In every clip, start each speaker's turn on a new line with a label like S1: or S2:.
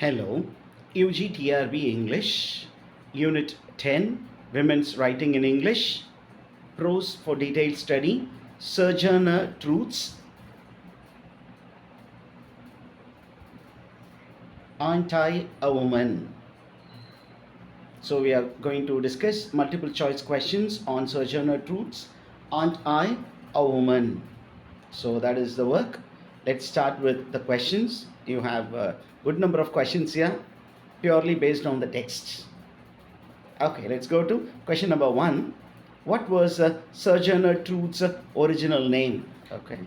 S1: Hello, UGTRB English, Unit 10, Women's Writing in English, Prose for Detailed Study, Sojourner Truths, Aren't I a Woman? So we are going to discuss multiple choice questions on Sojourner Truths, Aren't I a Woman? So that is the work. Let's start with the questions. You have a good number of questions here, purely based on the text. Okay, let's go to question number 1. What was Sojourner Truth's original name? Okay.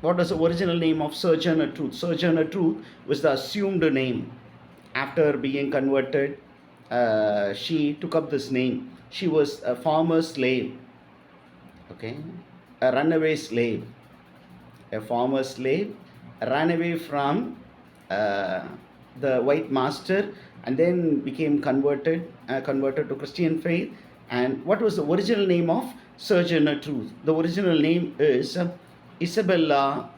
S1: What was the original name of Sojourner Truth? Sojourner Truth was the assumed name. After being converted, she took up this name. She was a former slave. Okay. A runaway slave. A former slave ran away from the white master and then became converted to Christian faith. And what was the original name of Sojourner Truth? The original name is Isabella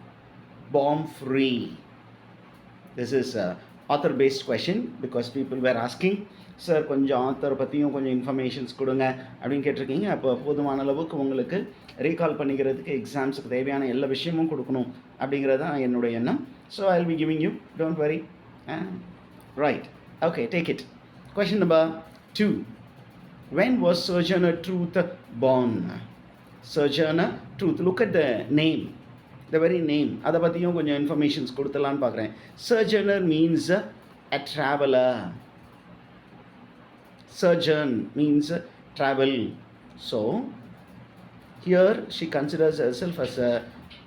S1: Baumfree. This is a author-based question because people were asking, sir கொஞ்சம் author பற்றியும் கொஞ்சம் informations கொடுங்க அப்படின்னு கேட்டிருக்கீங்க. அப்போ போதுமான அளவுக்கு உங்களுக்கு ரீகால் பண்ணிக்கிறதுக்கு எக்ஸாம்ஸுக்கு தேவையான எல்லா விஷயமும் கொடுக்கணும் அப்படிங்கிறது தான் என்னுடைய எண்ணம். So I will be giving you, don't worry. Right, okay, take it. Question number 2. When was Sojourner Truth born? Sojourner Truth. Look at the name. The very name. அதை பற்றியும் கொஞ்சம் இன்ஃபர்மேஷன்ஸ் கொடுத்துலான்னு பார்க்குறேன். Sojourner means a traveler. Sojourn means travel. So here she considers herself as a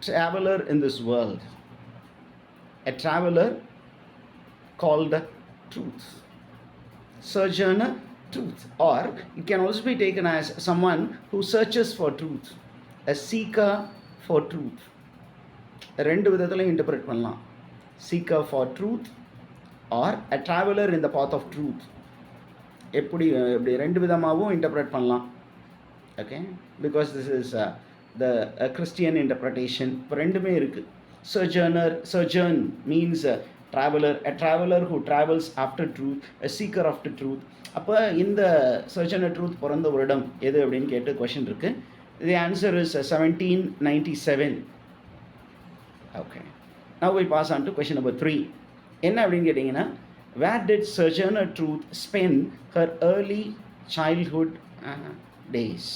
S1: traveler in this world. A traveler called truth. Sojourner truth. Or it can also be taken as someone who searches for truth. A seeker for truth. ரெண்டு விதத்தில் interpret பண்ணலாம். Seeker for truth or a traveler in the path of truth. எப்படி ரெண்டு விதமாகவும் interpret பண்ணலாம். Okay, because this is the Christian interpretation. இப்போ ரெண்டுமே இருக்குது. Sojourn means traveler, a traveler who travels after truth, a seeker after truth. அப்போ இந்த Sojourner Truth பிறந்த வருடம் எது அப்படின்னு கேட்டு கொஷின் இருக்குது. The answer is 1797. Okay, now we pass on to question number 3. என்ன அப்படின்னு கேட்டிங்கன்னா, where did Sojourner Truth spend her early childhood days?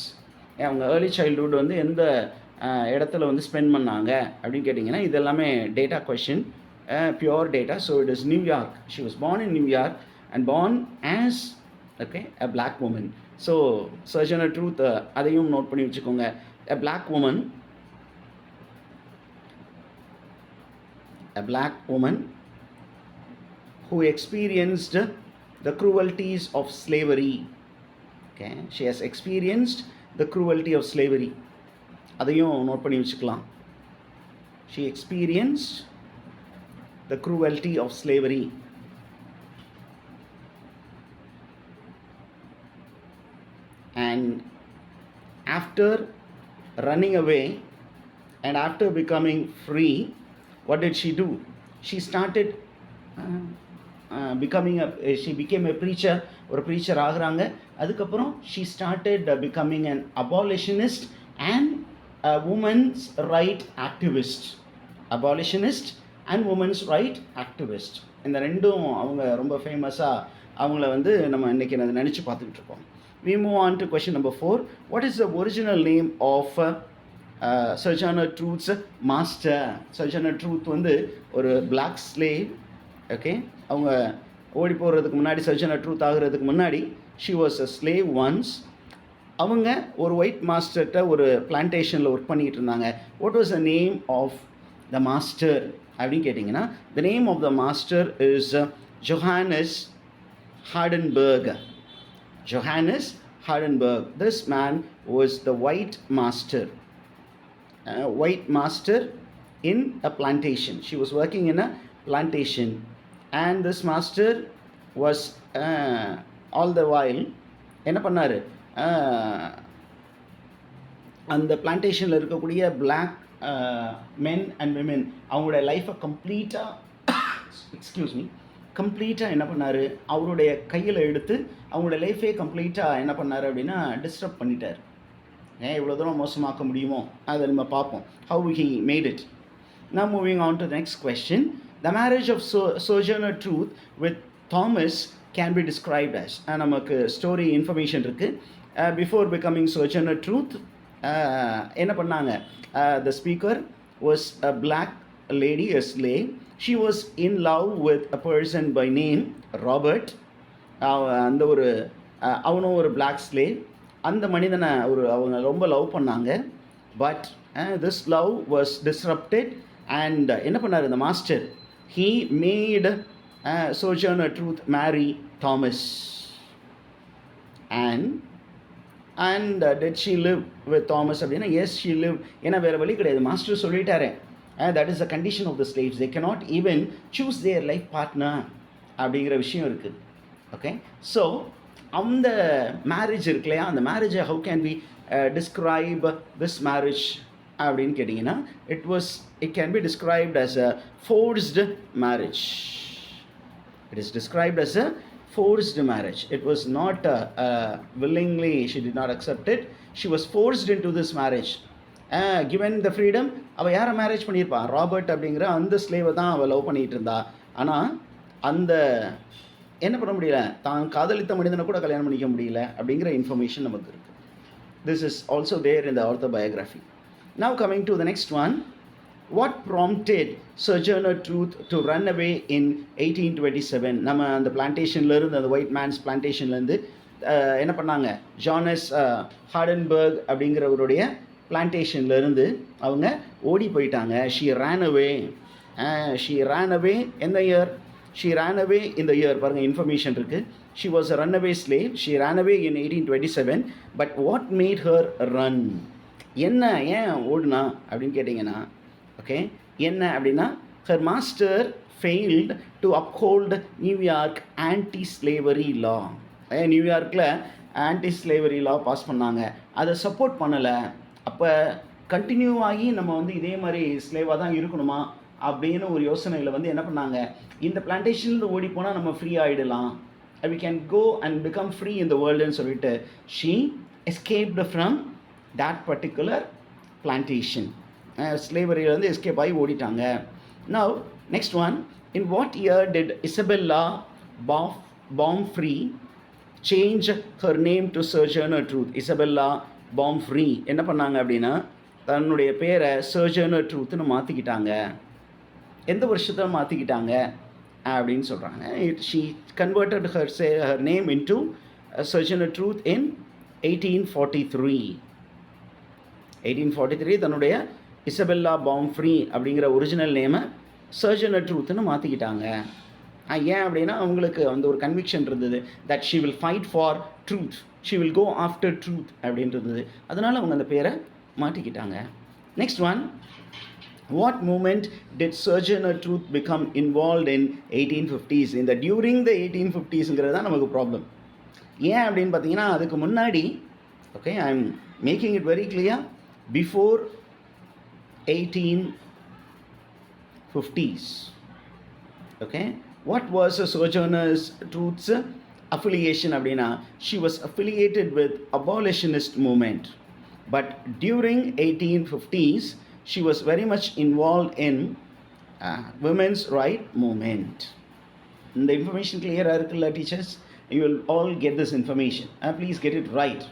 S1: அவங்க ஏர்லி சைல்ட்ஹுட் வந்து எந்த இடத்துல வந்து ஸ்பெண்ட் பண்ணாங்க அப்படின்னு கேட்டிங்கன்னா, இது எல்லாமே data question, pure data. So it is New York. She was born in New York and born as a black woman. So Sojourner Truth அதையும் நோட் பண்ணி வச்சுக்கோங்க. a black woman who experienced the cruelties of slavery. Okay, she has experienced the cruelty of slavery. அதையும் note பண்ணி வச்சுக்கலாம். She experienced the cruelty of slavery. And after running away and after becoming free, what did she do? She started she became a preacher. ஒரு preacher ஆகுறாங்க. அதுக்கப்புறம் she started becoming an abolitionist and a women's right activist. Abolitionist and women's right activist. இந்த ரெண்டும் அவங்க ரொம்ப ஃபேமஸாக அவங்கள வந்து நம்ம இன்றைக்கி அதை நினச்சி பார்த்துக்கிட்டு இருக்கோம். We move on to question number 4. What is the original name of Sojourner Truth's master? Sojourner Truth வந்து ஒரு black slave. ஓகே, அவங்க ஓடி போகிறதுக்கு முன்னாடி, Sojourner Truth ஆகிறதுக்கு முன்னாடி she was a slave once. அவங்க ஒரு ஒயிட் மாஸ்டர்கிட்ட ஒரு பிளான்டேஷனில் ஒர்க் பண்ணிகிட்டு இருந்தாங்க. What was the name of the master அப்படின்னு கேட்டிங்கன்னா, the name of the master is Johannes Hardenberg. Johannes Hardenberg. This man was the white master in a plantation. She was working in a plantation. And this master was all the while என்ன பண்ணார், அந்த பிளான்டேஷனில் இருக்கக்கூடிய black men and women அவங்களுடைய லைஃப்பை கம்ப்ளீட்டாக excuse me, கம்ப்ளீட்டாக என்ன பண்ணார், அவருடைய கையில் எடுத்து அவங்களுடைய லைஃபே கம்ப்ளீட்டாக என்ன பண்ணார் அப்படின்னா டிஸ்டர்ப் பண்ணிட்டார். ஏன் இவ்வளோ தூரம் மோசமாக்க முடியுமோ அதை நம்ம பார்ப்போம். How he made it. Now moving on to the next question. The marriage of Sojourner Truth with Thomas can be described as, நமக்கு ஸ்டோரி இன்ஃபர்மேஷன் இருக்குது. Before becoming Sojourner Truth, என்ன பண்ணாங்க, the speaker was a black lady, a slave. She was in love with a person by name Robert. அந்த ஒரு அவனும் ஒரு black slave. அந்த மனிதனை அவங்க ரொம்ப லவ் பண்ணாங்க. But this love was disrupted and என்ன பண்ணார் இந்த master, he made Sojourner Truth marry Thomas. And did she live with Thomas அப்படின்னா yes she lived. ஏன்னா வேறு வழி கிடையாது, master சொல்லிட்டாரே, that is the condition of the slaves, they cannot even choose their life partner அப்படிங்கிற விஷயம் இருக்குது. Okay, so அந்த marriage இருக்கு இல்லையா, அந்த மேரேஜை how can we describe this marriage அப்படின்னு கேட்டிங்கன்னா, it can be described as a forced marriage. It is described as a forced marriage. It was not willingly, she did not accept it, she was forced into this marriage. given the freedom, அவள் யாரை marriage பண்ணியிருப்பான், Robert அப்படிங்கிற அந்த ஸ்லேவை தான் அவள் love பண்ணிகிட்டு இருந்தா. ஆனால் அந்த என்ன பண்ண முடியல, தான் காதலித்த மனிதனை கூட கல்யாணம் பண்ணிக்க முடியல அப்படிங்கிற இன்ஃபர்மேஷன் நமக்கு இருக்குது. This is also there in the autobiography. Now coming to the next one. What prompted Sojourner Truth to run away in 1827? நம்ம அந்த பிளான்டேஷன்லேருந்து, அந்த ஒயிட் மேன்ஸ் பிளான்டேஷன்லேருந்து என்ன பண்ணாங்க, ஜானஸ் ஹார்டன்பர்க் அப்படிங்கிறவருடைய பிளான்டேஷன்லேருந்து அவங்க ஓடி போயிட்டாங்க. She ran away in the year. She ran away in the year, பாருங்கள் information இருக்குது. She was a runaway slave. She ran away in 1827. But what made her run? ஏன் ஓடுனா அப்படின்னு கேட்டிங்கன்னா, ஓகே, என்ன அப்படின்னா, her master failed to uphold New York anti-slavery law. நியூயார்க்கில் anti slavery லா pass பண்ணாங்க, அதை சப்போர்ட் பண்ணலை. அப்போ கண்டினியூ ஆகி நம்ம இதே மாதிரி ஸ்லேவாக தான் இருக்கணுமா அப்படின்னு ஒரு யோசனையில் என்ன பண்ணாங்க, இந்த பிளான்டேஷன்லேருந்து ஓடி போனால் நம்ம ஃப்ரீ ஆகிடலாம், we can go and become free in the world ன்னு சொல்லிட்டு she escaped from that particular plantation. ஸ்லேவரியிலேருந்து எஸ்கேப் ஆகி ஓடிட்டாங்க. Now next one. In what year did Isabella Baumfree change her name to Sojourner Truth? Isabella Baumfree என்ன பண்ணாங்க அப்படின்னா, தன்னுடைய பேரை Sojourner Truthன்னு மாற்றிக்கிட்டாங்க. எந்த வருஷத்தில் மாற்றிக்கிட்டாங்க அப்படின்னு சொல்கிறாங்க. She converted her name into Sojourner Truth in 1843 தன்னுடைய இசபெல்லா பாம்ஃப்ரீ அப்படிங்கிற ஒரிஜினல் நேமை Sojourner Truthன்னு மாற்றிக்கிட்டாங்க. ஏன் அப்படின்னா அவங்களுக்கு ஒரு கன்விக்ஷன் இருந்தது, that she will fight for truth, she will go after truth அப்படின்றது. அதனால் அவங்க அந்த பேரை மாற்றிக்கிட்டாங்க. Next one. What movement did Sojourner Truth become involved in 1850s? இந்த டியூரிங் த 1850ஸ்ங்கிறது தான் நமக்கு ப்ராப்ளம். ஏன் அப்படின்னு பார்த்தீங்கன்னா, அதுக்கு முன்னாடி, okay, I am making it very clear, before 1850s. Okay, what was Sojourner Truth's affiliation அப்படின்னா, she was affiliated with abolitionist movement, but during 1850s she was very much involved in women's right movement. இந்த information கிளியராக இருக்குல்ல teachers? you will all get this information. Please get it right.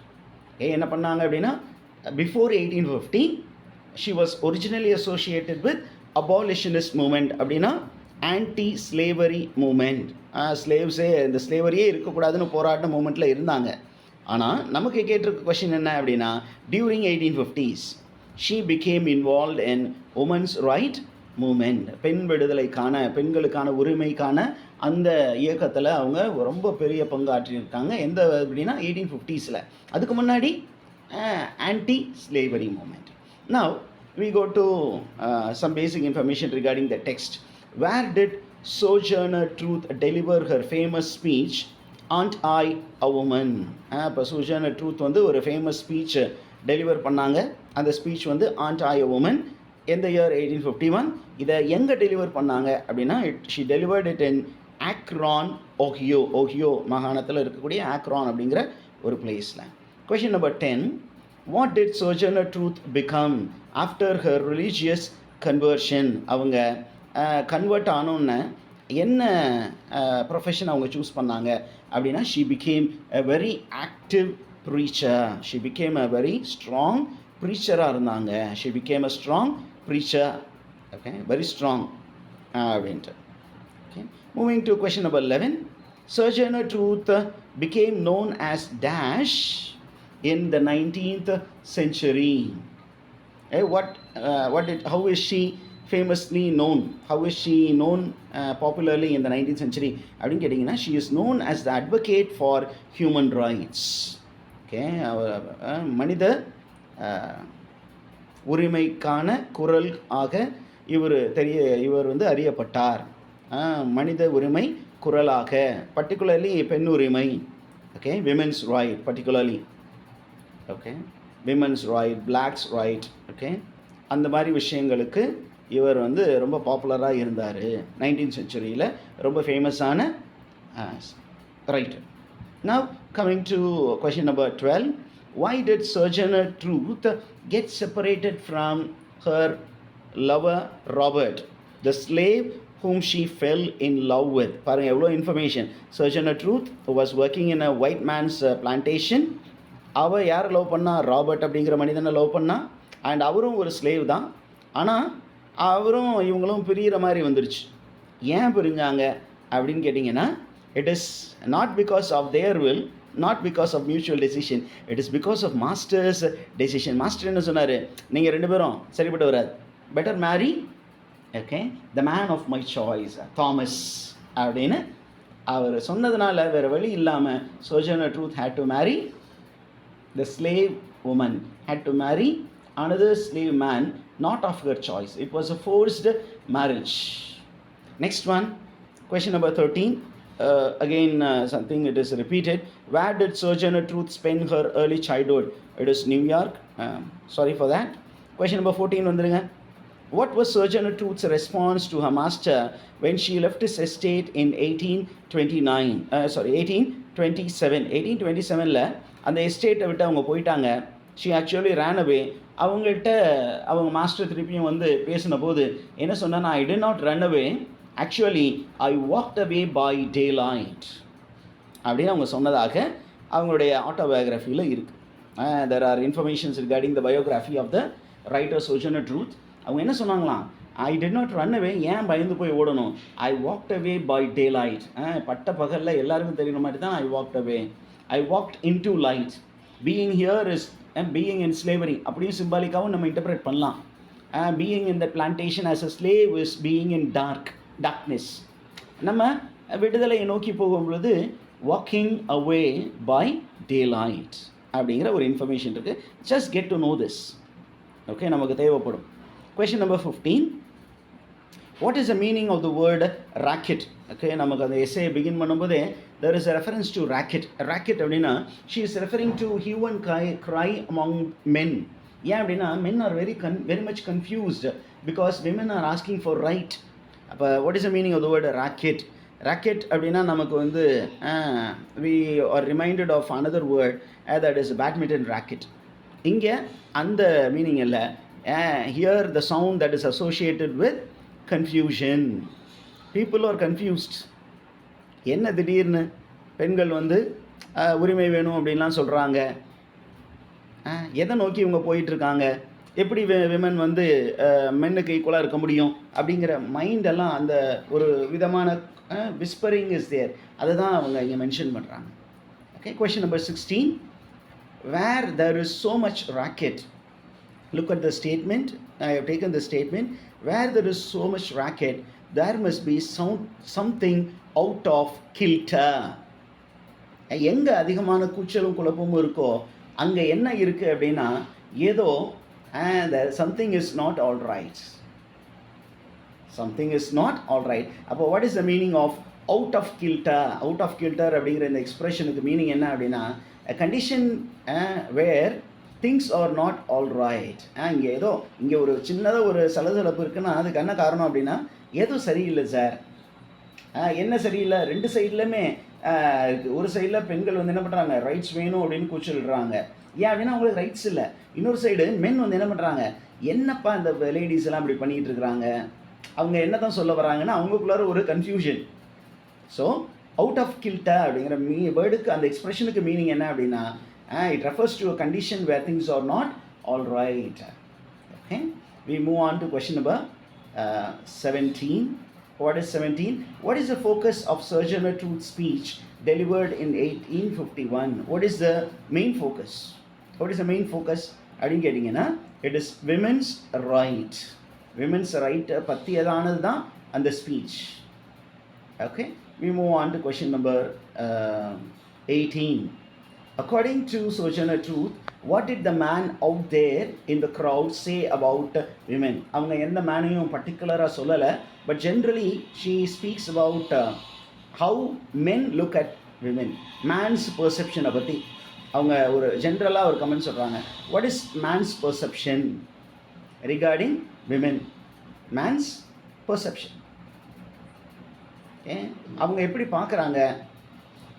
S1: என்ன பண்ணாங்க அப்படின்னா, before 1850 she was originally associated with abolitionist movement. அப்படின்னா anti slavery moment. ஸ்லேவ்ஸே, இந்த ஸ்லேவரியே இருக்கக்கூடாதுன்னு போராட்ட மூமெண்ட்டில் இருந்தாங்க. ஆனால் நமக்கு கேட்டிருக்க கொஷின் என்ன அப்படின்னா, during 1850s she became involved in women's right movement. பெண் விடுதலைக்கான, பெண்களுக்கான உரிமைக்கான அந்த இயக்கத்தில் அவங்க ரொம்ப பெரிய பங்காற்றியிருக்காங்க. எந்த அப்படின்னா 1850s. அதுக்கு முன்னாடி anti slavery movement. Now we go to some basic information regarding the text. Where did Sojourner Truth deliver her famous speech, Aren't I a Woman? இப்போ Sojourner Truth ஒரு ஃபேமஸ் ஸ்பீச் டெலிவர் பண்ணாங்க. அந்த speech Aren't I a Woman? எந்த year 1851. இதை எங்கே deliver பண்ணாங்க அப்படின்னா she delivered it in Akron Ohio மாகாணத்தில் இருக்கக்கூடிய ஆக்ரான் அப்படிங்கிற ஒரு பிளேஸில். Question number 10. What did Sojourner Truth become after her religious conversion? அவங்க கன்வெர்ட் ஆனோன்னு என்ன ப்ரொஃபஷன் அவங்க சூஸ் பண்ணாங்க அப்படின்னா she became a very active preacher. She became a very strong ப்ரீச்சராக இருந்தாங்க. She became a strong preacher. Okay, very strong அப்படின்ட்டு. Okay, moving to question number 11. Sojourner Truth became known as Dash in the 19th century. How is she famously known? How is she known popularly in the 19th century? அப்படின்னு கேட்டிங்கன்னா she is known as the advocate for human rights. Okay, மனித உரிமைக்கான குரல் ஆக இவர் வந்து அறியப்பட்டார். மனித உரிமை குரலாக, பர்டிகுலர்லி பெண் உரிமை. Okay, women's right particularly. Okay, women's right, blacks right. Okay, அந்த மாதிரி விஷயங்களுக்கு இவர் வந்து ரொம்ப பாப்புலராக இருந்தார். 19th centuryயில் ரொம்ப ஃபேமஸான writer. Now coming to question number 12. Why did Sojourner Truth get separated from her lover Robert, the slave whom she fell in love with? பாருங்க எவ்வளோ information. Sojourner Truth was working in a white man's plantation. அவள் யார் love பண்ணா? Robert அப்படிங்கிற மனிதனை love பண்ணா. And அவரும் ஒரு ஸ்லேவ் தான். ஆனால் அவரும் இவங்களும் பிரிகிற மாதிரி வந்துருச்சு. ஏன் பிரிஞ்சாங்க அப்படின்னு கேட்டிங்கன்னா it is not because of their will, not because of mutual decision, it is because of master's decision. Master என்ன சொன்னார்? நீங்கள் ரெண்டு பேரும் சரிப்பட்டு வராது, better marry okay the man of my choice Thomas அப்படின்னு அவர் சொன்னதுனால வேறு வழி இல்லாமல் Sojourner Truth had to marry the slave woman, had to marry another slave man, not of her choice. It was a forced marriage. Next one, question number 13. Again something it is repeated. Where did Sojourner Truth spend her early childhood? It is New York. Sorry for that. Question number 14 வந்துருங்க. What was Sojourner Truth's response to her master when she left his estate in 1827? 1827ல அந்த எஸ்டேட்டை விட்டு அவங்க போயிட்டாங்க. She actually ran away. அவங்கள்ட்ட அவங்க மாஸ்டர் திருப்பியும் வந்து பேசின போது என்ன சொன்னா, I did not run away, actually I walked away by daylight அப்படின்னு அவங்க சொன்னதாக அவங்களுடைய ஆட்டோபயோகிராஃபியில் இருக்குது. There are informations regarding the biography of the writer Sojourner Truth. அவங்க என்ன சொன்னாங்களாம்? I did not run away. ஏன் பயந்து போய் ஓடணும்? I walked away by daylight. பட்ட பகலில் எல்லாருக்கும் தெரியுற மாதிரி தான் ஐ walked away. I walked into light. Being here is being in slavery. அப்படியும் சிம்பாலிக்காகவும் நம்ம இன்டர்பிரேட் பண்ணலாம். Being in the plantation as a slave is being in darkness. நம்ம விடுதலையை நோக்கி போகும் பொழுது walking away by daylight அப்படிங்கிற ஒரு இன்ஃபர்மேஷன் இருக்குது. Just get to know this. Okay, நமக்கு தேவைப்படும். Question number 15. What is the meaning of the word racket? Okay, நமக்கு அந்த எஸ்ஸே பிகின் பண்ணும்போதே there is a reference to racket. Racket அப்படின்னா she is referring to hue and cry among men. ஏன் அப்படின்னா men are very much confused because women are asking for right. அப்போ what is the meaning of the word racket? Racket அப்படின்னா நமக்கு வந்து we are reminded of another word that is badminton racket. இங்கே அந்த meaning இல்லை. Here the sound that is associated with confusion. People are confused. என்ன திடீர்னு பெண்கள் வந்து உரிமை வேணும் அப்படின்லாம் சொல்கிறாங்க? எதை நோக்கி இவங்க போயிட்டுருக்காங்க? எப்படி விமன் வந்து மென்னுக்கு ஈக்குவலாக இருக்க முடியும் அப்படிங்கிற மைண்டெல்லாம் அந்த ஒரு விதமான விஸ்பரிங் இஸ் தேர். அதை தான் அவங்க இங்கே மென்ஷன் பண்ணுறாங்க. Okay, question number 16. Where there is so much racket, look at the statement. I have taken the statement. Where there is so much racket, there must be something out of kilter. எங்கே அதிகமான கூச்சலும் குழப்பமும் இருக்கோ அங்கே என்ன இருக்குது அப்படின்னா ஏதோ something is not all right. Something is not all right. அப்போ what is the meaning of out of kilter? Out of kilter அப்படிங்கிற இந்த எக்ஸ்பிரஷனுக்கு மீனிங் என்ன அப்படின்னா a condition where things are not all right. இங்கே ஏதோ இங்கே ஒரு சின்னதாக ஒரு சலசலப்பு இருக்குன்னா அதுக்கு என்ன காரணம் அப்படின்னா எதுவும் சரியில்லை சார். என்ன சரியில்லை, ரெண்டு சைட்லையுமே ஒரு சைடில் பெண்கள் வந்து என்ன பண்ணுறாங்க, ரைட்ஸ் வேணும் அப்படின்னு கூச்சலிடுறாங்க. ஏன் அப்படின்னா அவங்களுக்கு ரைட்ஸ் இல்லை. இன்னொரு சைடு மென் வந்து என்ன பண்ணுறாங்க, என்னப்பா இந்த லேடிஸ் எல்லாம் இப்படி பண்ணிகிட்டு இருக்கிறாங்க, அவங்க என்ன தான் சொல்ல வராங்கன்னா அவங்களுக்குள்ளார ஒரு கன்ஃபியூஷன். ஸோ அவுட் ஆஃப் கில்ட்டா அப்படிங்கிற வேர்டுக்கு அந்த எக்ஸ்பிரஷனுக்கு மீனிங் என்ன அப்படின்னா it refers to a condition where things are not all right. Okay, we move on to question number 17. What is 17? What is the focus of Sojourner Truth's speech delivered in 1851? What is the main focus? What is the main focus? அப்படினு கேட்டிங்கன்னா it is women's right. Women's right பற்றியதானது தான் அந்த speech. Okay, we move on to question number 18. According to Sojourner Truth, what did the man out there in the crowd say about women? அவங்க எந்த மேனையும் பர்டிகுலராக சொல்லலை, but generally she speaks about how men look at women. Man's பெர்செப்ஷனை பற்றி அவங்க ஒரு ஜென்ரலாக ஒரு கமெண்ட் சொல்கிறாங்க. What is man's perception regarding women? Man's perception. அவங்க எப்படி பார்க்குறாங்க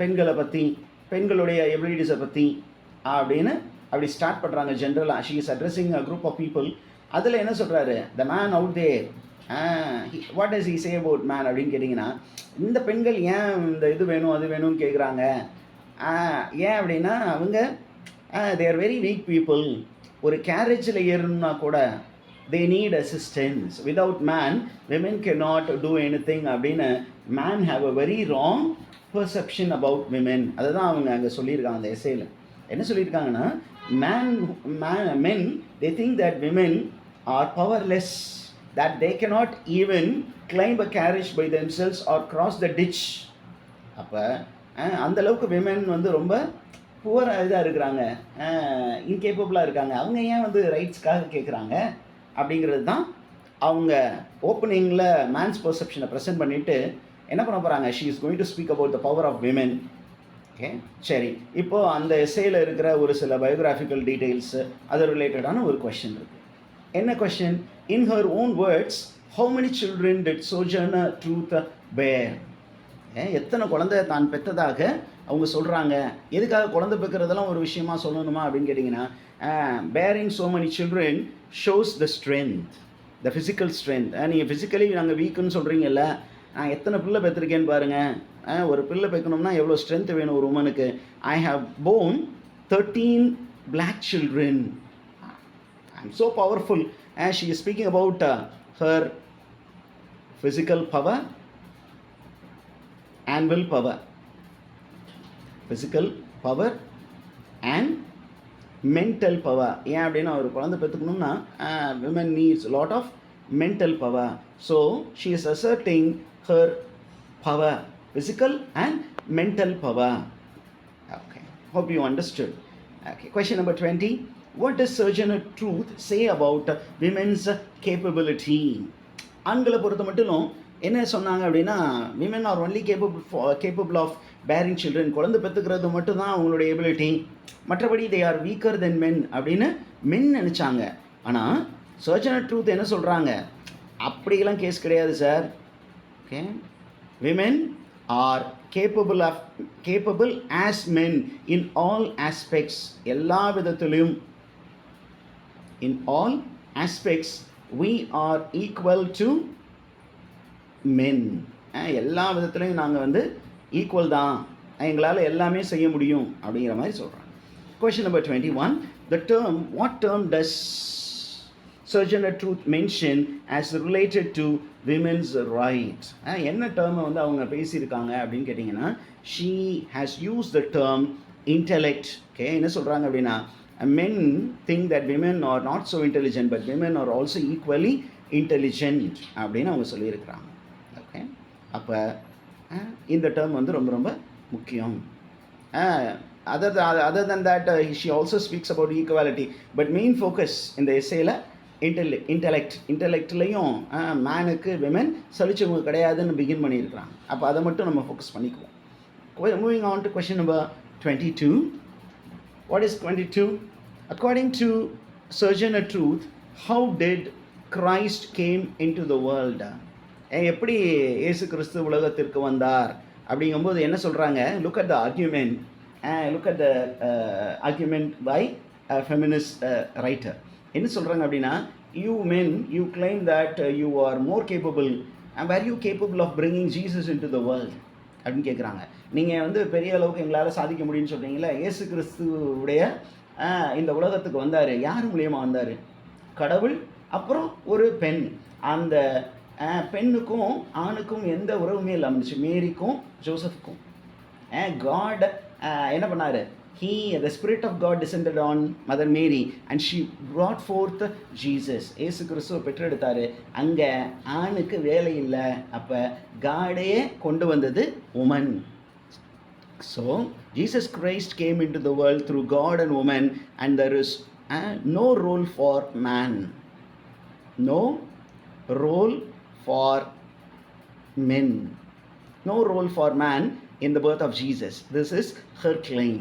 S1: பெண்களை பற்றி, பெண்களுடைய எபிலிட்டிஸை பற்றி அப்படின்னு அப்படி ஸ்டார்ட் பண்ணுறாங்க ஜென்ரலாக. She is addressing a group of people. அதில் என்ன சொல்கிறாரு, the man out there, what does he say about man அப்படின்னு கேட்டிங்கன்னா, இந்த பெண்கள் ஏன் இந்த இது வேணும் அது வேணும்னு கேட்குறாங்க. ஏன் அப்படின்னா அவங்க they are very weak people. ஒரு கேரேஜில் ஏறணும்னா கூட they need assistance. Without man, women cannot do anything அப்படின்னு man have a very wrong perception about women. அதுதான் அவங்க அங்கே சொல்லியிருக்காங்க அந்த எஸ்ஸேல. என்ன சொல்லியிருக்காங்கன்னா, men they think that women are powerless, that they cannot even climb a carriage by themselves or cross the ditch. அப்போ அந்தளவுக்கு விமென் வந்து ரொம்ப புவராக இதாக இருக்கிறாங்க, இன்கேப்பபிளாக இருக்காங்க. அவங்க ஏன் வந்து ரைட்ஸ்க்காக கேட்குறாங்க அப்படிங்கிறது தான் அவங்க ஓப்பனிங்கில் மேன்ஸ் பர்செப்ஷனை ப்ரெசென்ட் பண்ணிவிட்டு என்ன பண்ண போகிறாங்க, she is going to speak about the power of women. Okay, சரி. இப்போது அந்த எஸ்ஸேயில் இருக்கிற ஒரு சில பயோகிராஃபிக்கல் டீட்டெயில்ஸு அது ரிலேட்டடான ஒரு கொஷின் இருக்குது. என்ன question? In her own words, how many children did Sojourner Truth bear? எத்தனை குழந்தை தான் பெற்றதாக அவங்க சொல்கிறாங்க. எதுக்காக குழந்தை பெக்கிறதெல்லாம் ஒரு விஷயமா சொல்லணுமா அப்படின்னு கேட்டிங்கன்னா, bearing so many children shows the strength, the physical strength. நீங்கள் ஃபிசிக்கலி நாங்கள் வீக்குன்னு சொல்கிறீங்கல்ல, நான் எத்தனை பிள்ளை பெற்றிருக்கேன்னு பாருங்கள். ஒரு பிள்ளை பெக்கணும்னா எவ்வளோ ஸ்ட்ரென்த் வேணும் ஒரு உமனுக்கு. I have born 13 black children. I'm so powerful. As she is speaking about her physical power and will power. Physical power and mental power. ஏன் அப்படின்னா ஒரு குழந்தை பெற்றுக்கணும்னா women needs a lot of mental power. So she is asserting her power, physical and mental power. Okay, hope you understood. Okay, question number 20. What does Sojourner Truth say about women's capability? ஆண்களை பொறுத்த மட்டும் என்ன சொன்னாங்க அப்படின்னா, women are only capable of bearing children. குழந்தை பெற்றுக்கிறது மட்டும்தான் அவங்களுடைய எபிலிட்டி, மற்றபடி தே ஆர் வீக்கர் தென் மென் அப்படின்னு மென் நினச்சாங்க. ஆனால் சோஜர்னர் ட்ரூத் என்ன சொல்கிறாங்க, அப்படியெல்லாம் கேஸ் கிடையாது sir. Okay, women are capable as men in all aspects. எல்லா விதத்திலும், in all aspects we are equal to men. எல்லா விதத்துலையும் நாங்கள் வந்து ஈக்குவல் தான், எங்களால் எல்லாமே செய்ய முடியும் அப்படிங்கிற மாதிரி சொல்கிறாங்க. Question number 21. What term does Sojourner Truth mention as related to women's rights? என்ன டேர்மை வந்து அவங்க பேசியிருக்காங்க அப்படின்னு கேட்டிங்கன்னா, she has used the term intellect. Okay, என்ன சொல்கிறாங்க அப்படின்னா, men think that women are not so intelligent, but women are also equally intelligent அப்படின்னு அவங்க சொல்லியிருக்கிறாங்க. ஓகே, அப்போ இந்த டேர்ம் வந்து ரொம்ப ரொம்ப முக்கியம். other than that she also speaks about equality, but main focus இந்த எஸ்ஸேல இன்டெலெக்ட்லையும் மேனுக்கு விமென் சலிச்சவங்க கிடையாதுன்னு பிகின் பண்ணியிருக்கிறாங்க. அப்போ அதை மட்டும் நம்ம ஃபோக்கஸ் பண்ணிக்குவோம். Moving on to question number 22. What is 22? According to Sojourner Truth, how did Christ came into the world? எப்படி இயேசு கிறிஸ்து உலகத்திற்கு வந்தார் அப்படிங்கும்போது என்ன சொல்கிறாங்க? Look at the argument, look at the argument by feminist writer. என்ன சொல்கிறாங்க அப்படின்னா, you men you claim that you are more capable, where you capable of bringing Jesus into the world அப்படின்னு கேட்குறாங்க. நீங்கள் வந்து பெரிய அளவுக்கு எங்களால் சாதிக்க முடியும்னு சொல்கிறீங்களா? இயேசு கிறிஸ்துவுடைய இந்த உலகத்துக்கு வந்தார். யார் மூலியமாக வந்தார்? கடவுள், அப்புறம் ஒரு பெண். அந்த பெண்ணுக்கும் ஆணுக்கும் எந்த உறவுமே இல்லாமல் இருந்துச்சு, மேரிக்கும் ஜோசஃப்க்கும். காட் என்ன பண்ணார்? The Spirit of God descended on Mother Mary and she brought forth Jesus. ஏசு கிறிஸ்துவை பெற்றெடுத்தார். அங்கே ஆணுக்கு வேலை இல்லை, அப்போ காடே கொண்டு வந்தது woman. So Jesus Christ came into the world through God and woman, and there is no role for man, no role for men, no role for man in the birth of Jesus. This is her claim.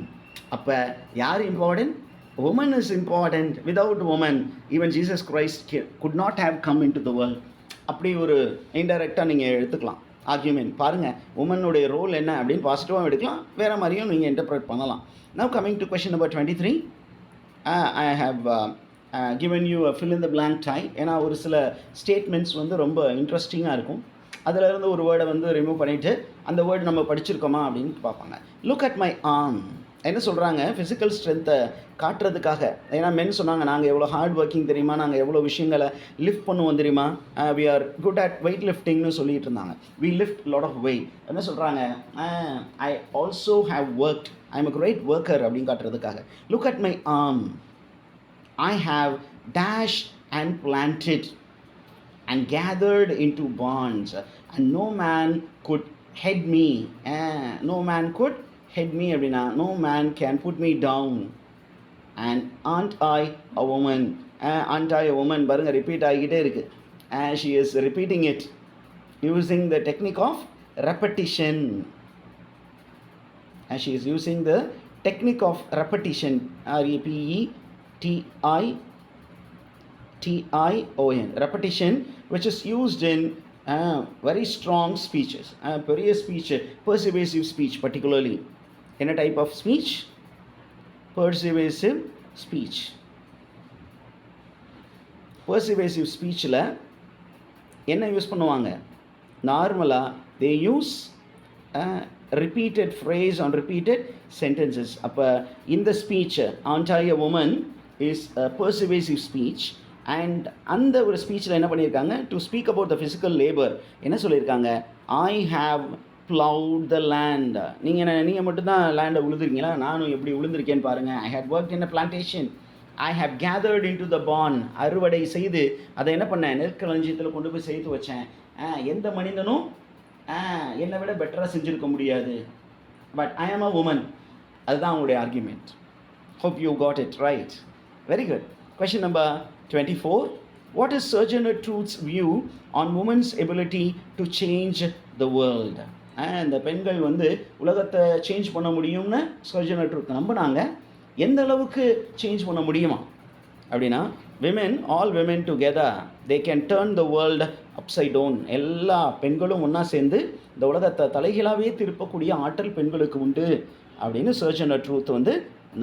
S1: அப்போ யார் important? woman is important. Without woman even Jesus Christ could not have come into the world. அப்படி ஒரு இன்டைரக்டாக நீங்கள் எடுத்துக்கலாம் argument. பாருங்கள், உமனுடைய role என்ன அப்படின்னு பாசிட்டிவாக எடுக்கலாம், வேறு மாதிரியும் நீங்கள் இன்டர்பிரேட் பண்ணலாம். Now coming to question number 23, I have given you a fill in the blank time. ஏன்னா ஒரு சில ஸ்டேட்மெண்ட்ஸ் வந்து ரொம்ப இன்ட்ரெஸ்டிங்காக இருக்கும். அதில் இருந்து ஒரு வேர்டை வந்து ரிமூவ் பண்ணிவிட்டு அந்த வேர்டு நம்ம படிச்சிருக்கோமா அப்படின்னு பார்ப்பாங்க. Look at my arm. என்ன சொல்கிறாங்க? ஃபிசிக்கல் ஸ்ட்ரென்த்தை காட்டுறதுக்காக. ஏன்னா மென் சொன்னாங்க, நாங்கள் எவ்வளோ ஹார்ட் ஒர்க்கிங் தெரியுமா, நாங்கள் எவ்வளோ விஷயங்களை லிஃப்ட் பண்ணுவோம் தெரியுமா, we are good at weight லிஃப்டிங்னு சொல்லிட்டு இருந்தாங்க. We lift lot of weight. என்ன சொல்கிறாங்க? I also have worked, I am a great worker அப்படின்னு காட்டுறதுக்காக. Look at my arm, I have dash and planted and gathered into bonds, and no man could head me. No man could head me அப்படின்னா no man can put me down. And aren't I a woman? Aren't I a woman? பாருங்க, repeat ஆகிக்கிட்டே இருக்கு. She is repeating it using the technique of repetition. She is using the technique of repetition, REPETITION, repetition, which is used in very strong speeches, பெரிய speech, persuasive speech particularly. என்ன type of speech? Persuasive speech. Persuasive speechல என்ன use பண்ணுவாங்க? நார்மலாக they use repeated phrase on repeated sentences. அப்போ இந்த speech aren't I a woman is a persuasive speech. And அந்த ஒரு ஸ்பீச்சில் என்ன பண்ணியிருக்காங்க? To speak about the physical labour என்ன சொல்லியிருக்காங்க? I have ploughed the land. நீங்கள் மட்டும்தான் லேண்டை உழுதுருக்கீங்களா? நானும் எப்படி உழுந்திருக்கேன்னு பாருங்கள். I had work in a plantation. I have gathered into the barn. அறுவடை செய்து அதை என்ன பண்ணேன்? நெற்களஞ்சியத்தில் கொண்டு போய் சேர்த்து வச்சேன். எந்த மனிதனும் என்னை விட பெட்டராக செஞ்சுருக்க முடியாது. பட் ஐ ஆம் அ உமன். அதுதான் அவங்களுடைய argument. Hope you got it right. Very good. Question number 24. What is Sojourner Truth's view on women's ability to change the world? இந்த பெண்கள் வந்து உலகத்தை சேஞ்ச் பண்ண முடியும்னு Sojourner Truth நம்பினாங்க. எந்த அளவுக்கு சேஞ்ச் பண்ண முடியுமா அப்படின்னா, women, all women together, they can turn the world upside down. எல்லா பெண்களும் ஒன்றா சேர்ந்து இந்த உலகத்தை தலைகீழாகவே திருப்பக்கூடிய ஆற்றல் பெண்களுக்கு உண்டு அப்படின்னு Sojourner Truth வந்து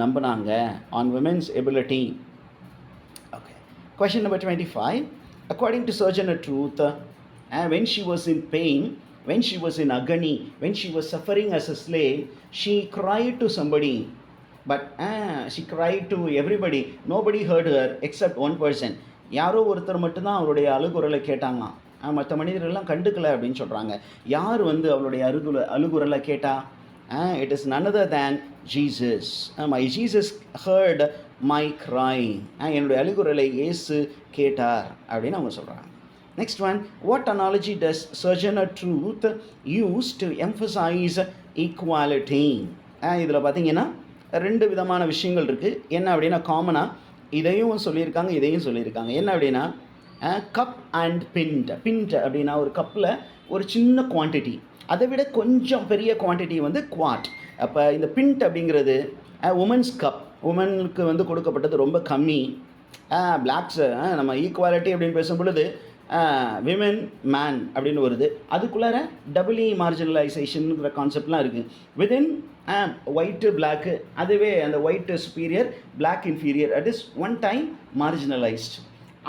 S1: நம்பினாங்க. on women's ability. Question number 25. According to Sojourner Truth, when she was in pain, when she was in agony, when she was suffering as a slave, she cried to somebody. But she cried to everybody. Nobody heard her except one person. யாரோ ஒருத்தர் மட்டும்தான் அவருடைய அழுகுரலை கேட்டாங்க. மற்ற மனிதர்கள்லாம் கண்டுக்கலை அப்படின்னு சொல்கிறாங்க. யார் வந்து அவளுடைய அழுகுரலை கேட்டா? It is none other than Jesus. My Jesus heard my cry. என்னுடைய அழுகுரலை இயேசு கேட்டார் அப்படின்னு அவங்க சொல்கிறாங்க. Next one. What analogy does Sojourner Truth use to emphasize equality? இதில் பார்த்தீங்கன்னா ரெண்டு விதமான விஷயங்கள் இருக்குது. என்ன அப்படின்னா, காமனாக இதையும் சொல்லியிருக்காங்க, இதையும் சொல்லியிருக்காங்க. என்ன அப்படின்னா, கப் அண்ட் பிண்ட். பிண்ட் அப்படின்னா ஒரு கப்பில் ஒரு சின்ன குவான்டிட்டி, அதை விட கொஞ்சம் பெரிய குவான்டிட்டி வந்து குவாட். அப்போ இந்த பிண்ட் அப்படிங்கிறது உமன்ஸ் கப். உமனுக்கு வந்து கொடுக்கப்பட்டது ரொம்ப கம்மி. பிளாக்ஸு நம்ம ஈக்குவாலிட்டி அப்படின்னு பேசும் பொழுது விமென் மேன் அப்படின்னு வருது. அதுக்குள்ளார டபுளி மார்ஜினலைசேஷனுங்கிற கான்செப்ட்லாம் இருக்குது. விதின் ஒயிட்டு பிளாக்கு, அதுவே அந்த white superior, black inferior, it is one time marginalized.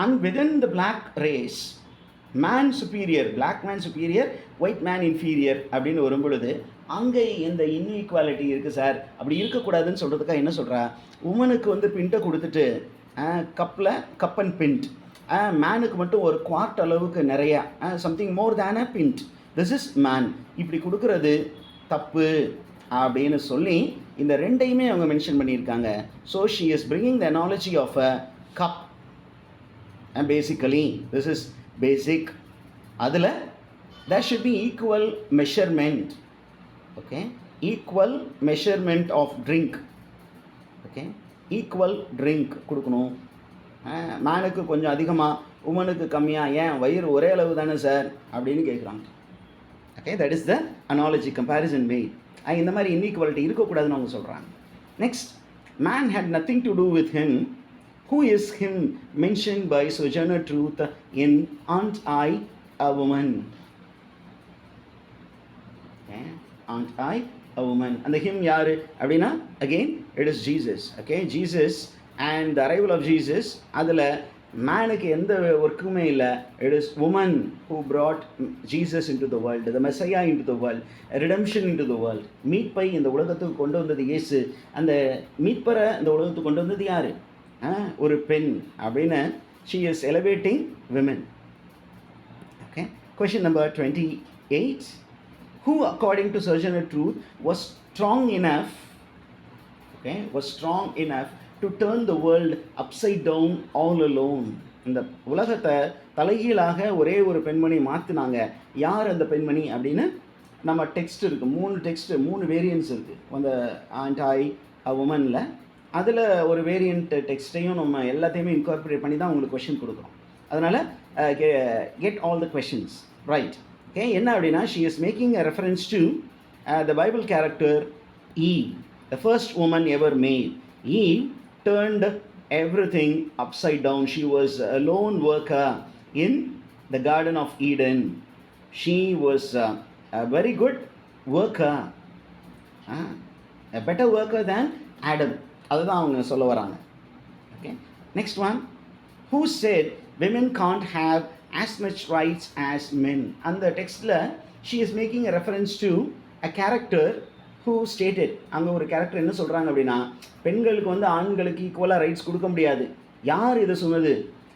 S1: And within the black race man superior, black man superior, white man inferior அப்படின்னு வரும் பொழுது அங்கே இந்த இன்இக்வாலிட்டி இருக்குது சார். அப்படி இருக்கக்கூடாதுன்னு சொல்கிறதுக்காக என்ன சொல்கிறா, உமனுக்கு வந்து பிண்ட்டை கொடுத்துட்டு கப்பில் கப் அண்ட் பிண்ட், மேனுக்கு மட்டும் ஒரு குவார்ட் அளவுக்கு நிறையா, something more than a pint, this is man, இப்படி கொடுக்குறது தப்பு அப்படின்னு சொல்லி இந்த ரெண்டையுமே அவங்க மென்ஷன் பண்ணியிருக்காங்க. So she is bringing the analogy of a cup. Basically this is basic. அதில் there should be equal measurement, okay, equal measurement of drink, okay, equal drink கொடுக்கணும். மேனுக்கு கொஞ்சம் அதிகமாக, உமனுக்கு கம்மியாக, ஏன் வயிறு ஒரே அளவு தானே சார் அப்படின்னு கேட்குறாங்க. Okay, that is the analogy comparison made. இந்த மாதிரி இன்இக்வாலிட்டி இருக்கக்கூடாதுன்னு அவங்க சொல்கிறாங்க. Next, man had nothing to do with him. Who is him mentioned by Sojourner Truth in Aren't I a Woman? Okay, Aren't I a Woman? And the him யாரு அப்படின்னா, again it is Jesus. Okay, Jesus and the arrival of Jesus, அதில் மேனுக்கு எந்த ஒர்க்குமே இல்லை. It is woman who brought Jesus into the world, the Messiah into the world, redemption into the world. மீட்பை இந்த உலகத்துக்கு கொண்டு வந்தது இயேசு. அந்த மீட்பரை இந்த உலகத்துக்கு கொண்டு வந்தது யார்? ஒரு பெண் அப்படின்னு she is elevating women. Okay, question number 28. Who according to Sojourner Truth was strong enough, okay, was strong enough to turn the world upside down all alone? இந்த உலகத்தை தலைகீழாக ஒரே ஒரு பெண்மணி மாற்றினாங்க. யார் அந்த பெண்மணி அப்படின்னு நம்ம டெக்ஸ்ட் இருக்குது, 3 டெக்ஸ்ட், 3 வேரியன்ட்ஸ் இருக்குது அந்த Aren't I a Womanல. அதில் ஒரு வேரியண்ட் டெக்ஸ்ட்டையும் நம்ம எல்லாத்தையுமே இன்கார்பரேட் பண்ணி தான் உங்களுக்கு கொஷின் கொடுக்குறோம். அதனால் get all the questions right. Okay, என்ன அப்படின்னா, she is making a reference to the Bible character Eve, the first woman ever made. Eve turned everything upside down. She was a lone worker in the Garden of Eden. She was a very good worker, a better worker than Adam. அதுதான் அவங்க சொல்ல வராங்க. Okay, next one, who said women can't have as much rights as men? அந்த டெக்ஸ்டில் she is making a reference to a character who stated, அங்கே ஒரு character என்ன சொல்கிறாங்க அப்படின்னா, பெண்களுக்கு வந்து ஆண்களுக்கு ஈக்குவலாக ரைட்ஸ் கொடுக்க முடியாது. யார் இதை சொன்னது?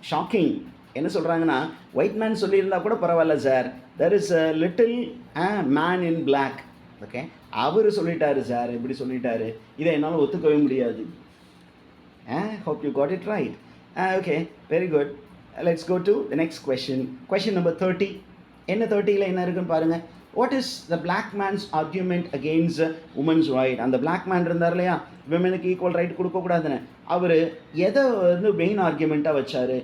S1: ஷாக்கிங். என்ன சொல்கிறாங்கன்னா, ஒயிட் மேன் சொல்லியிருந்தா கூட பரவாயில்ல sir, there is a little man in black. ஓகே, அவர் சொல்லிட்டாரு சார், இப்படி சொல்லிட்டாரு, இதை என்னால் ஒத்துக்கவே முடியாது. Hope you got it right. Okay, very good. Let's go to the next question. Question number 30. என்ன 30ல் என்ன இருக்குன்னு பாருங்கள். What is the black man's argument against woman's right? அந்த பிளாக் மேன் இருந்தார் இல்லையா, விமனுக்கு ஈக்குவல் ரைட் கொடுக்கக்கூடாதுன்னு, அவர் எதை வந்து மெயின் ஆர்கியூமெண்ட்டாக வச்சார்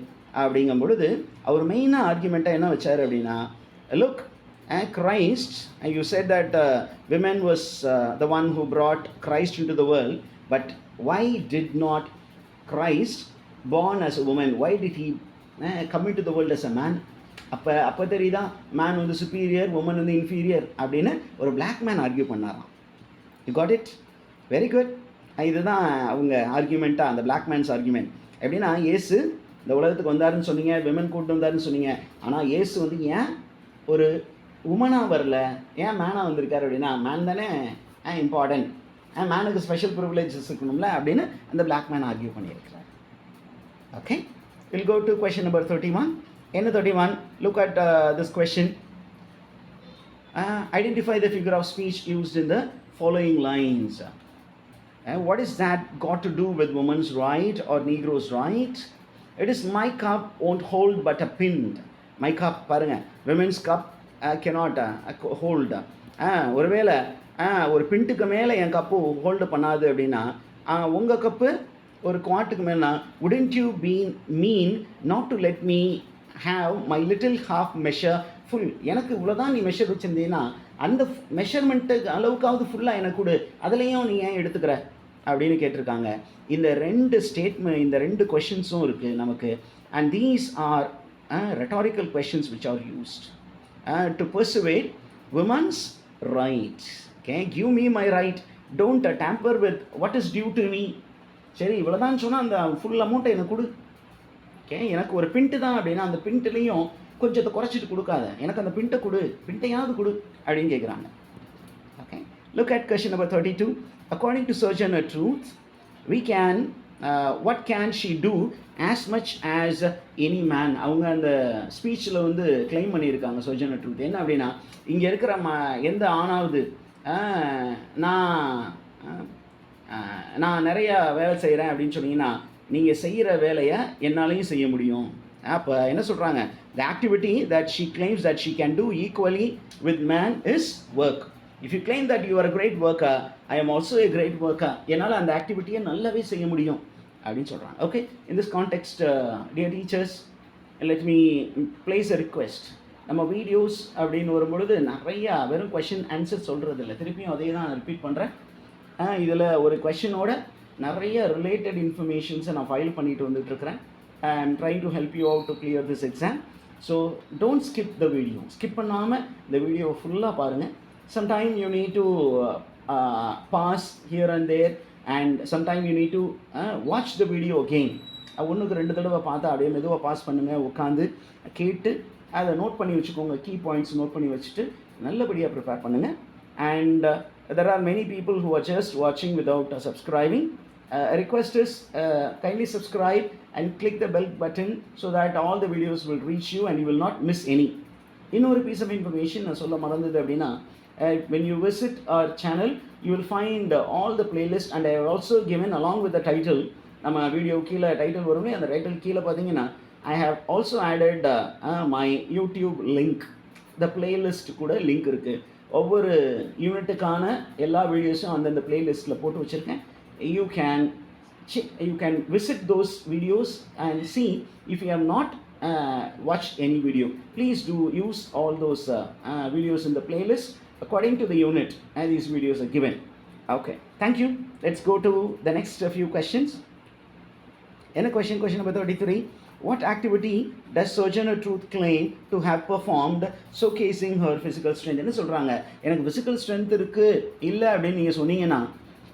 S1: அப்படிங்கும் பொழுது, அவர் மெயினாக ஆர்கியூமெண்ட்டாக என்ன வச்சார் அப்படின்னா, look, Christ, and you said that women was the one who brought Christ into the world, but why did not Christ born as a woman? Why did he come into the world as a man? அப்போ தெரியுதா, man வந்து superior, woman வந்து inferior அப்படின்னு ஒரு black man argue பண்ணாராம். You got it, very good. இதுதான் அவங்க ஆர்கியூமெண்ட்டாக, அந்த பிளாக் மேன்ஸ் ஆர்கியூமெண்ட். எப்படின்னா, இயேசு இந்த உலகத்துக்கு வந்தாருன்னு சொன்னீங்க, விமன் கூட்டு வந்தாருன்னு சொன்னீங்க, ஆனால் இயேசு வந்து ஏன் ஒரு உமனாக வரல, ஏன் மேனாக வந்திருக்காரு அப்படின்னா, மேன் தானே இம்பார்ட்டன்ட், மேனுக்கு ஸ்பெஷல் ப்ரிவிலேஜஸ் இருக்கணும்ல அப்படின்னு அந்த பிளாக் மேன் ஆர்கியூ பண்ணியிருக்கிறார். Okay, will go to question number 31. என்ன 31? Look at this question. Identify the figure of speech used in the following lines. What is that got to do with women's right or Negro's right? It is my cup won't hold but a pin. My cup, பாருங்க, women's cup cannot hold. ஒருவேளை ஒரு பின்ட்டுக்கு மேலே என் cup hold பண்ணாது அப்படின்னா, உங்கள் cup ஒரு குவாட்டுக்கு மேலேனா, wouldn't you mean not to let me have my little half measure full? எனக்கு இவ்வளோதான் நீ மெஷர் வச்சுருந்தீங்கன்னா அந்த மெஷர்மெண்ட்டுக்கு அளவுக்காவது ஃபுல்லாக எனக்கு கொடு, அதுலேயும் நீ ஏன் எடுத்துக்கிற அப்படின்னு கேட்டிருக்காங்க. இந்த 2 ஸ்டேட்மெண்ட், இந்த 2 கொஷின்ஸும் இருக்குது நமக்கு. And these are rhetorical questions which are used to persuade women's rights. Okay, give me my right, don't tamper with what is due to me. சரி, இவ்வளோதான் சொன்னால் அந்த ஃபுல் அமௌண்ட்டை எனக்கு கொடு. ஓகே, எனக்கு ஒரு பிண்ட்டு தான் அப்படின்னா அந்த பிண்ட்டுலேயும் கொஞ்சத்தை குறைச்சிட்டு கொடுக்காத, எனக்கு அந்த பிண்ட்டை கொடு, பிண்ட்டையாவது கொடு அப்படின்னு கேட்குறாங்க. Okay, look at question number 32. According to Sojourner Truth, we can what can she do as much as any man? அவங்க அந்த ஸ்பீச்சில் வந்து கிளைம் பண்ணியிருக்காங்க Sojourner Truth. என்ன அப்படின்னா, இங்கே இருக்கிற எந்த ஆணாவது நான் நிறையா வேலை செய்கிறேன் அப்படின்னு சொன்னீங்கன்னா, நீங்கள் செய்கிற வேலையை என்னாலையும் செய்ய முடியும். அப்போ என்ன சொல்கிறாங்க, the activity that she claims that she can do equally with man is work. If you claim that you are a great worker, I am also a great worker. என்னால் அந்த ஆக்டிவிட்டியை நல்லாவே செய்ய முடியும் அப்படின்னு சொல்கிறாங்க. Okay, in this context, dear teachers, let me place a request. நம்ம videos அப்படின்னு வரும்பொழுது நிறையா வெறும் கொஷின் ஆன்சர் சொல்கிறது இல்லை, திருப்பியும் அதே தான் ரிப்பீட் பண்ணுறேன். இதில் ஒரு கொஷினோட நிறைய ரிலேட்டட் இன்ஃபர்மேஷன்ஸை நான் ஃபைல் பண்ணிட்டு வந்துட்டுருக்கிறேன். I am trying to help you out to clear this exam. So don't skip the video. Skip பண்ணாமல் இந்த வீடியோ ஃபுல்லாக பாருங்கள். sometime you need to pause here and there, and sometime you need to watch the video again. ஒன்றுக்கு 2 தடவை பார்த்தா அப்படியே மெதுவாக pass பண்ணுங்கள், உட்காந்து கேட்டு அதை நோட் பண்ணி வச்சுக்கோங்க. கீ பாயிண்ட்ஸ் நோட் பண்ணி வச்சுட்டு நல்லபடியாக ப்ரிப்பேர் பண்ணுங்கள். And there are many people who are just watching without subscribing. Request is kindly subscribe and click the bell button so that all the videos will reach you and you will not miss any. இன்னொரு piece of information நான் சொல்ல மறந்தது அப்படின்னா, when you visit our channel you will find all the playlist, and I have also given along with the title, நம்ம video கீழே title வருமே, அந்த title கீழே பார்த்தீங்கன்னா I have also added my YouTube link. the playlist கூட link இருக்குது. ஒவ்வொரு யூனிட்டுக்கான எல்லா வீடியோஸும் அந்தந்த பிளேலிஸ்ட்டில் போட்டு வச்சுருக்கேன். you can visit those videos and see. If you have not watched any video, please do use all those videos in the playlist according to the unit and these videos are given. Okay, thank you. Let's go to the next few questions. Question number 33. What activity does Sojourner Truth claim to have performed showcasing her physical strength? என்ன சொல்கிறாங்க, எனக்கு physical strength இருக்குது இல்லை அப்படின்னு நீங்கள் சொன்னீங்கன்னா,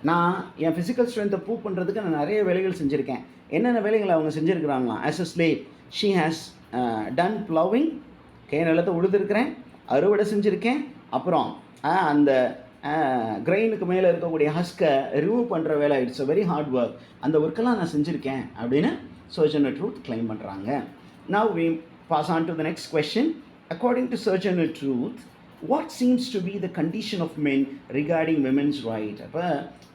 S1: நான் என் physical ஸ்ட்ரென்த்தை ப்ரூவ் பண்ணுறதுக்கு நான் நிறைய வேலைகள் செஞ்சுருக்கேன். என்னென்ன வேலைகள் அவங்க செஞ்சுருக்கிறாங்களா? as a slave she has done plowing. நிலத்தை உழுதுருக்கிறேன், அறுவடை செஞ்சுருக்கேன், அப்புறம் அந்த கிரெயினுக்கு மேலே இருக்கக்கூடிய ஹஸ்கை ரிமூவ் பண்ணுற வேலை, it's a very hard work, அந்த ஒர்க்கெல்லாம் நான் செஞ்சுருக்கேன் அப்படின்னு Sojourner Truth claim பண்ணுறாங்க. Now we pass on to the next question. According to Sojourner Truth, what seems to be the condition of men regarding women's right? அப்போ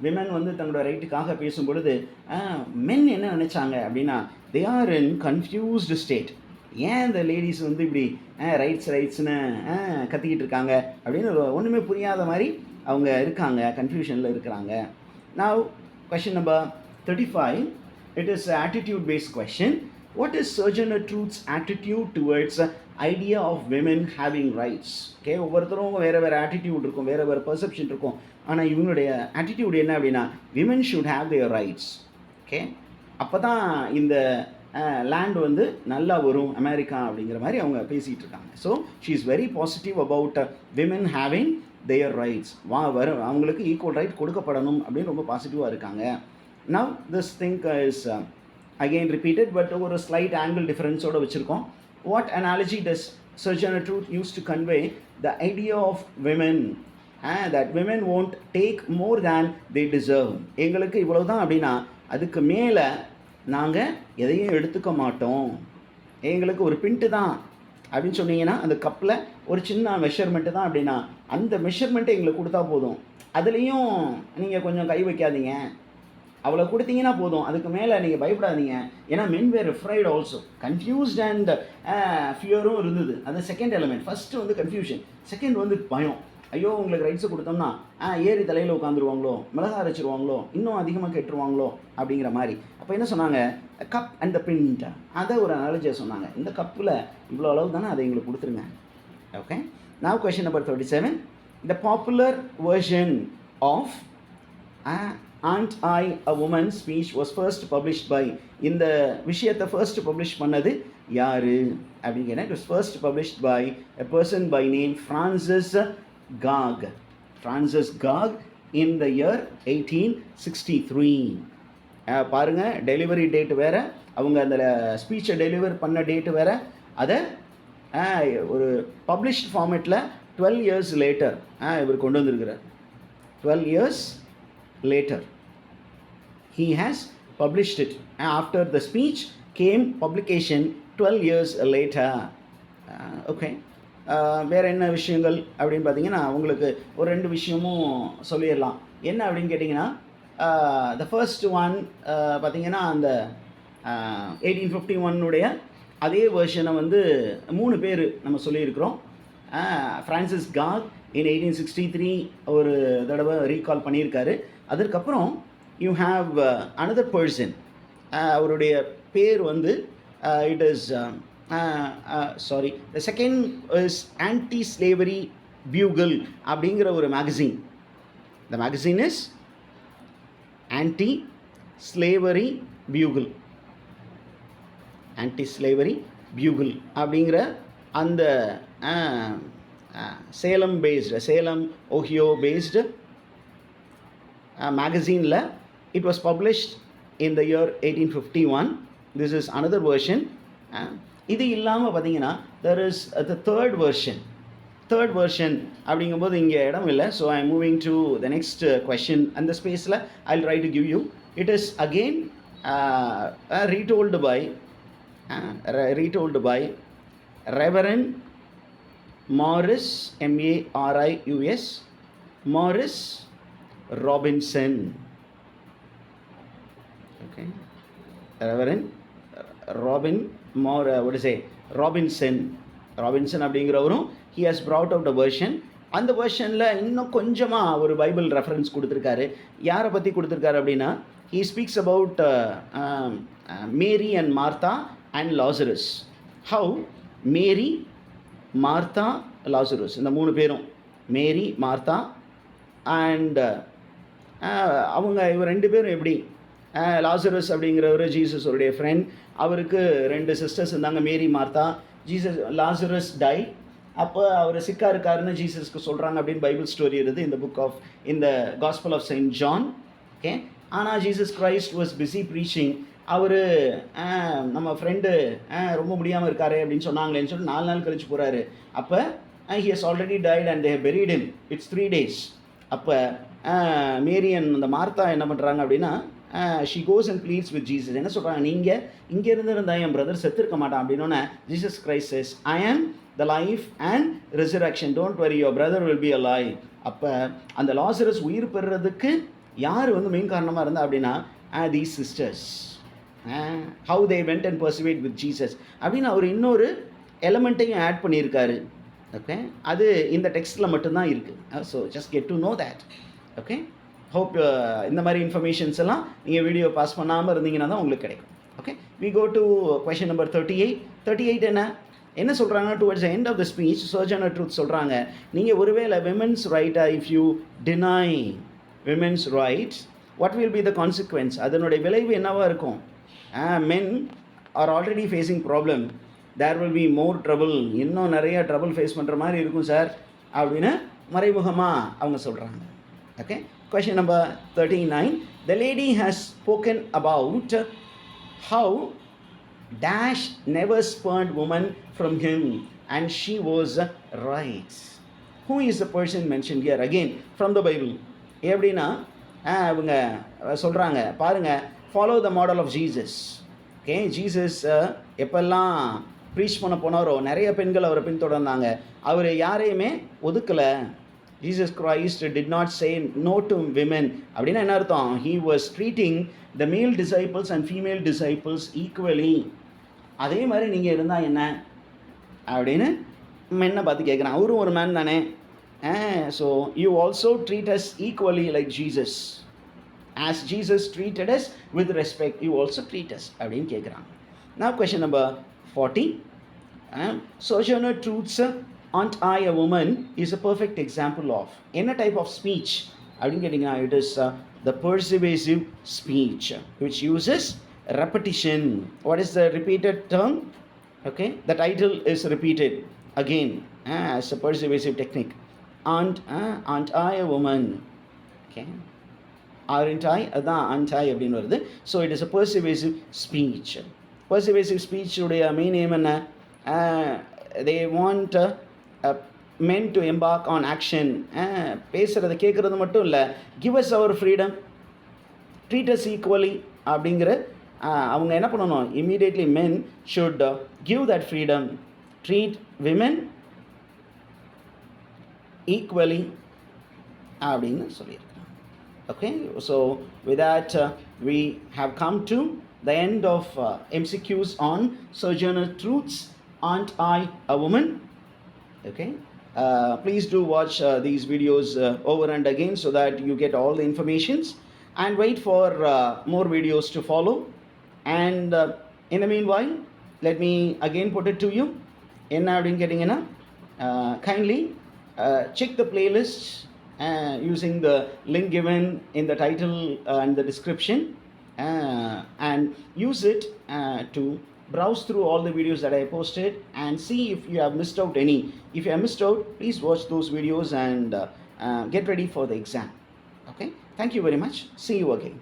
S1: women வந்து தங்களோட ரைட்டுக்காக பேசும் பொழுது மென் என்ன நினச்சாங்க அப்படின்னா, they are in confused state. ஏன் இந்த லேடிஸ் வந்து இப்படி ரைட்ஸ்னு கத்திக்கிட்டு இருக்காங்க அப்படின்னு ஒன்றுமே புரியாத மாதிரி அவங்க இருக்காங்க, கன்ஃபியூஷனில் இருக்கிறாங்க. Now question number 35. It is an attitude-based question. What is Sojourner Truth's attitude towards the idea of women having rights? Okay, ஒவ்வொருத்தரும் வேறு வேறு ஆட்டிடியூட் இருக்கும், வேறு வேறு பர்செப்ஷன் இருக்கும். ஆனால் இவங்களுடைய ஆட்டிடியூட் என்ன அப்படின்னா, women should have their rights. Okay, அப்போ தான் இந்த லேண்ட் வந்து நல்லா வரும் அமெரிக்கா அப்படிங்கிற மாதிரி அவங்க பேசிகிட்டு இருக்காங்க. So she is very positive about women having their rights. அவங்களுக்கு ஈக்குவல் ரைட் கொடுக்கப்படணும் அப்படின்னு ரொம்ப பாசிட்டிவாக இருக்காங்க. Now this thing is again repeated, but over a slight angle difference ஓட வச்சுருக்கோம். What analogy does Sojourner Truth use to convey the idea of women that women won't take more than they deserve? எங்களுக்கு இவ்வளவு தான் அப்படின்னா அதுக்கு மேலே நாங்கள் எதையும் எடுத்துக்க மாட்டோம், எங்களுக்கு ஒரு பிண்ட்டு தான் அப்படின்னு சொன்னீங்கன்னா, அந்த கப்பில் ஒரு சின்ன மெஷர்மெண்ட்டு தான் அப்படின்னா அந்த மெஷர்மெண்ட்டை எங்களுக்கு கொடுத்தா போதும், அதுலேயும் நீங்கள் கொஞ்சம் கை வைக்காதீங்க, அவ்வளோ கொடுத்தீங்கன்னா போதும், அதுக்கு மேலே நீங்கள் பயப்படாதீங்க. ஏன்னா மென் வேர் ஃப்ரைட் ஆல்சோ, கன்ஃபியூஸ்ட் அண்ட் ஃபியரும் இருந்தது. அது செகண்ட் எலிமெண்ட். ஃபஸ்ட்டு வந்து கன்ஃபியூஷன், செகண்ட் வந்து பயம். ஐயோ உங்களுக்கு ரைட்ஸை கொடுத்தோம்னா ஏறி தலையில் உட்காந்துருவாங்களோ, மிளகா அரைச்சிருவாங்களோ, இன்னும் அதிகமாக கெட்டுருவாங்களோ அப்படிங்கிற மாதிரி. அப்போ என்ன சொன்னாங்க, கப் அண்ட் த பிண்ட், அதை ஒரு அனாலஜியை சொன்னாங்க. இந்த கப்பில் இவ்வளோ அளவு தானே, அதை எங்களுக்கு கொடுத்துருங்க. Okay, now question number 37. The popular version of Aren't I a Woman speech was first published by, இந்த விஷயத்தை ஃபர்ஸ்ட் பப்ளிஷ் பண்ணது யாரு அப்படிங்கிற, it was first published by a person by name Francis Gag. Francis Gag in the year 1863. பாருங்க, delivery date வேறு, அவங்க அந்த ஸ்பீச்சை deliver பண்ண டேட்டு வேறு, அதை ஒரு பப்ளிஷ்ட் ஃபார்மேட்டில் 12 years later இவர் கொண்டு வந்திருக்கிறார். 12 years later he has published it. After the speech came publication 12 years later. Okay. வேறு என்ன விஷயங்கள் அப்படின்னு பார்த்தீங்கன்னா, உங்களுக்கு ஒரு 2 விஷயமும் சொல்லிடலாம். என்ன அப்படின்னு கேட்டிங்கன்னா, த ஃபர்ஸ்ட் ஒன் பார்த்தீங்கன்னா, அந்த 1851 அதே வேர்ஷனை வந்து 3 பேர் நம்ம சொல்லியிருக்கிறோம். ஃப்ரான்சிஸ் காக் இன் 1863 ஒரு தடவை ரீகால் பண்ணியிருக்காரு. அதற்கப்புறம் யூ ஹாவ் அனதர் பர்சன், அவருடைய பேர் வந்து it is sorry, the second is anti slavery bugle அப்படிங்கிற ஒரு magazine. The magazine is anti slavery bugle. Anti slavery bugle அப்படிங்கிற அந்த Salem based, Salem Ohio based மேகசீனில் it was published in the year 1851. This is another version. இது இல்லாமல் பார்த்தீங்கன்னா there is the third version. Third version அப்படிங்கும்போது இங்கே இடம் இல்லை. So I am moving to the next question. அந்த ஸ்பேஸில் I will try to give you. It is again retold by Reverend Morris, Marius Morris Robinson. Okay, Reverend Robinson அப்படிங்கிறவரும் he has brought out a version. அந்த வெர்ஷனில் இன்னும் கொஞ்சமாக ஒரு Bible reference கொடுத்துருக்காரு. யாரை பற்றி கொடுத்துருக்காரு அப்படின்னா, he speaks about Mary and Martha and Lazarus. How Mary, Martha, Lazarus, இந்த 3 பேரும், மேரி, மார்த்தா அண்ட் அவங்க இவர் 2 பேரும் எப்படி, லாசரஸ் அப்படிங்கிறவர் ஜீசஸோடைய ஃப்ரெண்ட். அவருக்கு 2 சிஸ்டர்ஸ் இருந்தாங்க, மேரி, மார்த்தா. Lazarus tie. அப்போ அவர் சிக்காக இருக்காருன்னு ஜீசஸ்க்கு சொல்கிறாங்க அப்படின்னு பைபிள் ஸ்டோரி இருக்குது இந்த gospel of saint John. Okay. ஆனால் Jesus Christ was busy preaching. அவர் நம்ம ஃப்ரெண்டு ரொம்ப முடியாமல் இருக்காரு அப்படின்னு சொன்னாங்களேன்னு சொல்லி 4 நாள் கழிச்சு போகிறாரு. அப்போ he has already died and they have buried him. It's 3 days. அப்போ மேரியன் அந்த மார்த்தா என்ன பண்ணுறாங்க அப்படின்னா, she goes and pleads with Jesus. என்ன சொல்கிறாங்க, நீங்கள் இங்கே இருந்திருந்தால் என் பிரதர் செத்துருக்க மாட்டான் அப்படின்னோன்னே Jesus Christ says, I am the life and resurrection. Don't worry, your brother will be alive. அப்போ அந்த லாசரஸ் உயிர் பெறுறதுக்கு யார் வந்து மெயின் காரணமாக இருந்தா அப்படின்னா, these sisters. How they went and persevered with Jesus அப்படின்னு அவர் இன்னொரு எலமெண்ட்டையும் ஆட் பண்ணியிருக்காரு. ஓகே, அது இந்த டெக்ஸ்ட்டில் மட்டும்தான் இருக்குது. So just get to know that. Okay, hope இந்த மாதிரி இன்ஃபர்மேஷன்ஸ் எல்லாம் நீங்கள் வீடியோ பாஸ் பண்ணாமல் இருந்தீங்கன்னா தான் உங்களுக்கு கிடைக்கும். Okay, we go to question number 38. என்ன சொல்கிறாங்க, towards the end of the speech Sojourner Truth சொல்கிறாங்க, நீங்கள் ஒருவேளை விமென்ஸ் ரைட்டா if you deny women's rights what will be the consequence, அதனுடைய விளைவு என்னவாக இருக்கும். Men are already facing problem, there will be more trouble, இன்னும் நிறைய ட்ரபிள் ஃபேஸ் பண்ணுற மாதிரி இருக்கும் சார் அப்படின்னு மறைமுகமாக அவங்க சொல்கிறாங்க. Okay, question number 39. The lady has spoken about how dash never spurned woman from him and she was right. Who is the person mentioned here? Again from the Bible. எப்படின்னா அவங்க சொல்கிறாங்க, பாருங்கள், follow the model of Jesus. Okay, Jesus எப்பெல்லாம் preach பண்ண போனாரோ நிறைய பெண்கள் அவரை பின்தொடர்ந்தாங்க. அவர் யாரையுமே ஒதுக்கலை. Jesus Christ did not say no to women. அப்படின்னா என்ன அர்த்தம், he was treating the male disciples and female disciples equally. அதே மாதிரி நீங்கள் இருந்தால் என்ன அப்படின்னு மென்னை பார்த்து கேட்குறான். அவரும் ஒரு மேன் தானே. So you also treat us equally like Jesus. As Jesus treated us with respect, you also treat us அப்படின்னு கேட்குறாங்க. Now question number 40. Sojourner Truth's Aren't I a Woman is a perfect example of என்ன type of speech அப்படின்னு கேட்டிங்கன்னா it is the persuasive speech which uses repetition. What is the repeated term? Okay, the title is repeated again as a persuasive technique. Aren't I a woman? Okay, aren't I அதான் aren't I அப்படின்னு வருது. So it is a persuasive speech. Persuasive speech உடைய main aim என்ன? They want men to embark on action. பேசுகிறத கேட்குறது மட்டும் இல்லை, give us our freedom, treat us equally அப்படிங்கிற அவங்க என்ன பண்ணணும்? Immediately men should give that freedom, treat women equally அப்படின்னு சொல்லியிருக்காங்க. Okay, so with that we have come to the end of MCQs on Sojourner Truths, Aren't I a Woman? Okay, please do watch these videos over and again so that you get all the informations, and wait for more videos to follow. And in the meanwhile, let me again put it to you. என்ன அப்படின்னு கேட்டிங்கன்னா, kindly check the playlist using the link given in the title and the description, and use it to browse through all the videos that I posted and see if you have missed out any. If you have missed out, please watch those videos and get ready for the exam. Okay, thank you very much. See you again.